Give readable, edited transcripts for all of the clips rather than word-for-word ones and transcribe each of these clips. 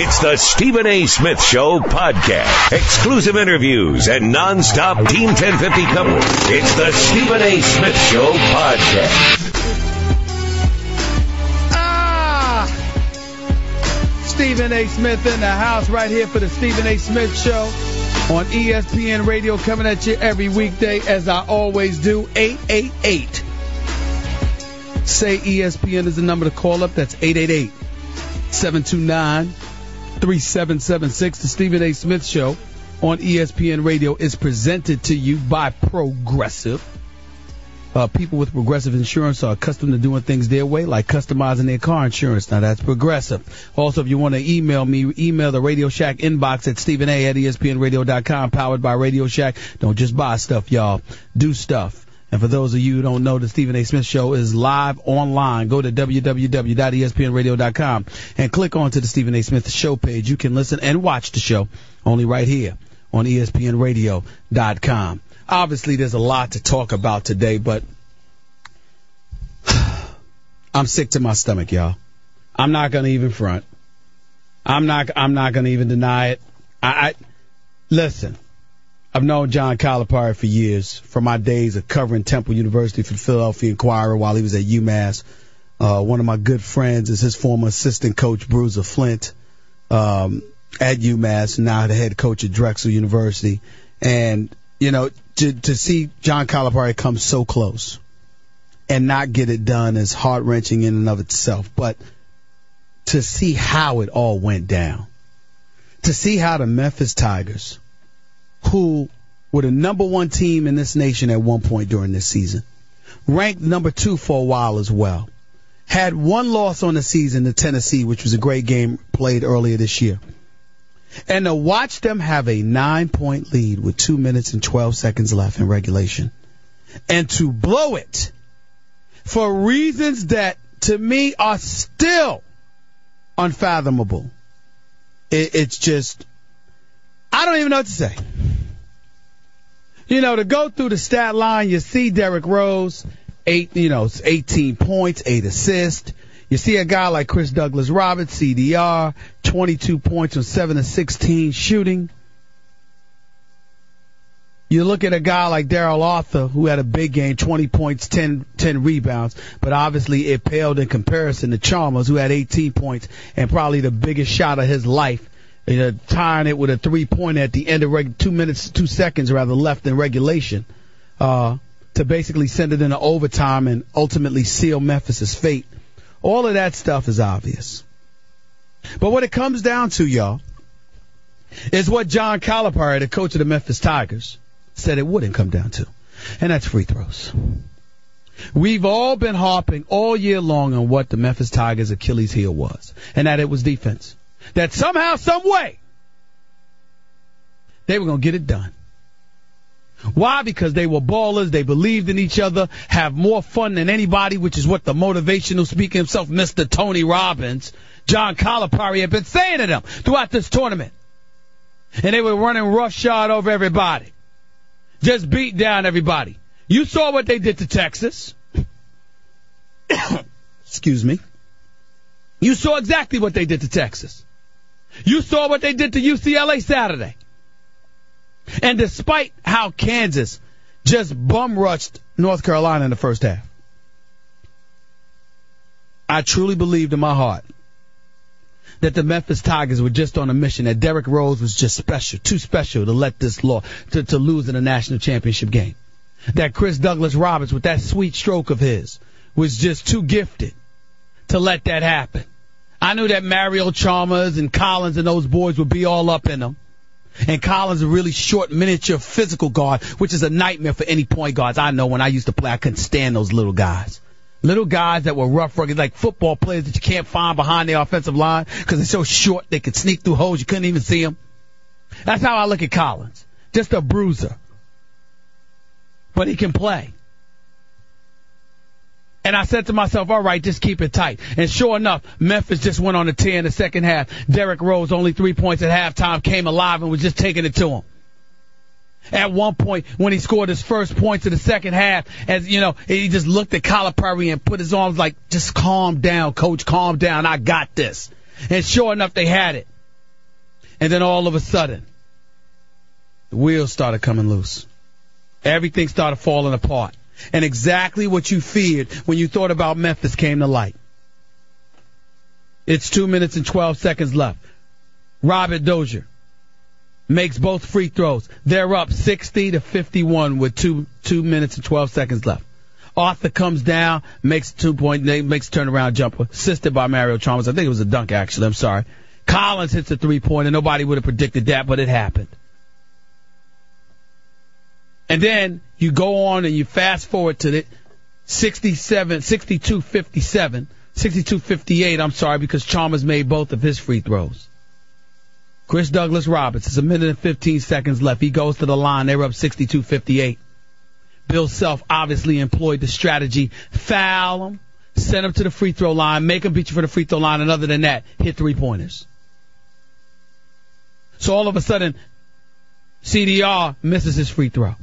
It's the Stephen A. Smith Show podcast. Exclusive interviews and non-stop Team 1050 coverage. It's the Stephen A. Smith Show podcast. Stephen A. Smith in the house right here for the Stephen A. Smith Show on ESPN Radio, coming at you every weekday as I always do. 888. Say ESPN is the number to call up. That's 888-729-3776. The Stephen A. Smith Show on ESPN Radio is presented to you by Progressive. People with Progressive Insurance are accustomed to doing things their way, like customizing their car insurance. Now, that's Progressive. Also, if you want to email me, email the Radio Shack inbox at StephenA@ESPNRadio.com, powered by Radio Shack. Don't just buy stuff, y'all. Do stuff. And for those of you who don't know, the Stephen A. Smith Show is live online. Go to www.ESPNRadio.com and click onto the Stephen A. Smith Show page. You can listen and watch the show only right here on ESPNRadio.com. Obviously, there's a lot to talk about today, but I'm sick to my stomach, y'all. I'm not going to even front. I'm not going to even deny it. Listen, I've known John Calipari for years, from my days of covering Temple University for the Philadelphia Inquirer while he was at UMass. One of my good friends is his former assistant coach, Bruiser Flint, at UMass, now the head coach at Drexel University. And, you know, to see John Calipari come so close and not get it done is heart-wrenching in and of itself. But to see how it all went down, to see how the Memphis Tigers, who were the number one team in this nation at one point during this season, ranked number 2 for a while as well, had one loss on the season to Tennessee, which was a great game played earlier this year. And to watch them have a 9-point lead with 2 minutes and 12 seconds left in regulation, and to blow it for reasons that, to me, are still unfathomable. It's just, I don't even know what to say. You know, to go through the stat line, you see Derrick Rose, 18 points, 8 assists. You see a guy like Chris Douglas-Roberts, CDR, 22 points on 7 of 16 shooting. You look at a guy like Darrell Arthur, who had a big game, 20 points, 10 rebounds, but obviously it paled in comparison to Chalmers, who had 18 points and probably the biggest shot of his life, tying it with a three-pointer at the end of 2 minutes, 2 seconds rather left in regulation, to basically send it into overtime and ultimately seal Memphis's fate. All of that stuff is obvious. But what it comes down to, y'all, is what John Calipari, the coach of the Memphis Tigers, said it wouldn't come down to, and that's free throws. We've all been harping all year long on what the Memphis Tigers' Achilles heel was, and that it was defense. That somehow, some way, they were going to get it done. Why? Because they were ballers, they believed in each other, have more fun than anybody, which is what the motivational speaker himself, Mr. Tony Robbins, John Calipari, had been saying to them throughout this tournament. And they were running roughshod over everybody. Just beat down everybody. You saw what they did to Texas. Excuse me. You saw exactly what they did to Texas. You saw what they did to UCLA Saturday. And despite how Kansas just bum-rushed North Carolina in the first half, I truly believed in my heart that the Memphis Tigers were just on a mission, that Derrick Rose was just special, too special to let this to lose in a national championship game. That Chris Douglas-Roberts, with that sweet stroke of his, was just too gifted to let that happen. I knew that Mario Chalmers and Collins and those boys would be all up in them. And Collins, a really short, miniature physical guard, which is a nightmare for any point guards. I know when I used to play, I couldn't stand those little guys. Little guys that were rough, rugged, like football players that you can't find behind the offensive line because they're so short they could sneak through holes. You couldn't even see them. That's how I look at Collins. Just a bruiser. But he can play. And I said to myself, all right, just keep it tight. And sure enough, Memphis just went on a tear in the second half. Derrick Rose, only 3 points at halftime, came alive and was just taking it to him. At one point, when he scored his first points in the second half, as you know, he just looked at Calipari and put his arms like, just calm down, coach, calm down. I got this. And sure enough, they had it. And then all of a sudden, the wheels started coming loose. Everything started falling apart. And exactly what you feared when you thought about Memphis came to light. It's 2 minutes and 12 seconds left. Robert Dozier makes both free throws. They're up 60-51 with 2 minutes and 12 seconds left. Arthur comes down, makes 2-point, makes turnaround jumper, assisted by Mario Chalmers. I think it was a dunk, actually. I'm sorry. Collins hits a 3-pointer. Nobody would have predicted that, but it happened. And then you go on and you fast forward to the 62-58, I'm sorry, because Chalmers made both of his free throws. Chris Douglas Roberts, it's 1 minute and 15 seconds left. He goes to the line. They were up 62-58. Bill Self obviously employed the strategy. Foul him, send him to the free throw line, make him beat you for the free throw line, and other than that, hit 3-pointers. So all of a sudden, CDR misses his free throw.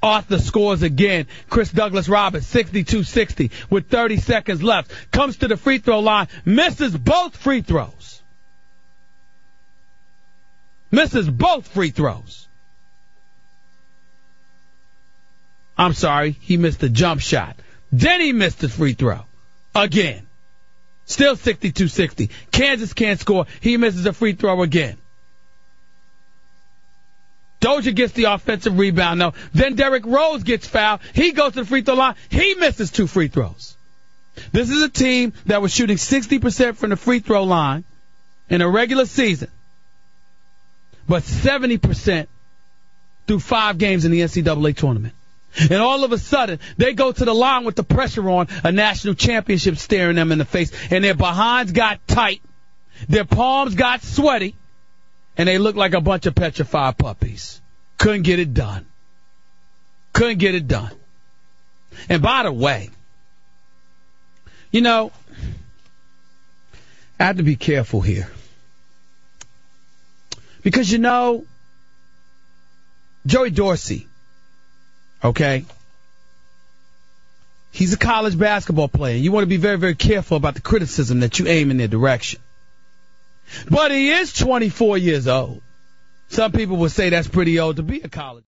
Arthur scores again. Chris Douglas Roberts, 62-60 with 30 seconds left. Comes to the free throw line, misses both free throws. Misses both free throws. I'm sorry, he missed the jump shot. Then he missed the free throw. Again. Still 62-60. Kansas can't score. He misses a free throw again. Dozier gets the offensive rebound, though. Then Derrick Rose gets fouled. He goes to the free throw line. He misses 2 free throws. This is a team that was shooting 60% from the free throw line in a regular season, but 70% through 5 games in the NCAA tournament. And all of a sudden, they go to the line with the pressure on, a national championship staring them in the face, and their behinds got tight, their palms got sweaty, and they look like a bunch of petrified puppies. Couldn't get it done. Couldn't get it done. And by the way, you know, I have to be careful here. Because, you know, Joey Dorsey, okay, he's a college basketball player. You want to be very, very careful about the criticism that you aim in their direction. But he is 24 years old. Some people would say that's pretty old to be a college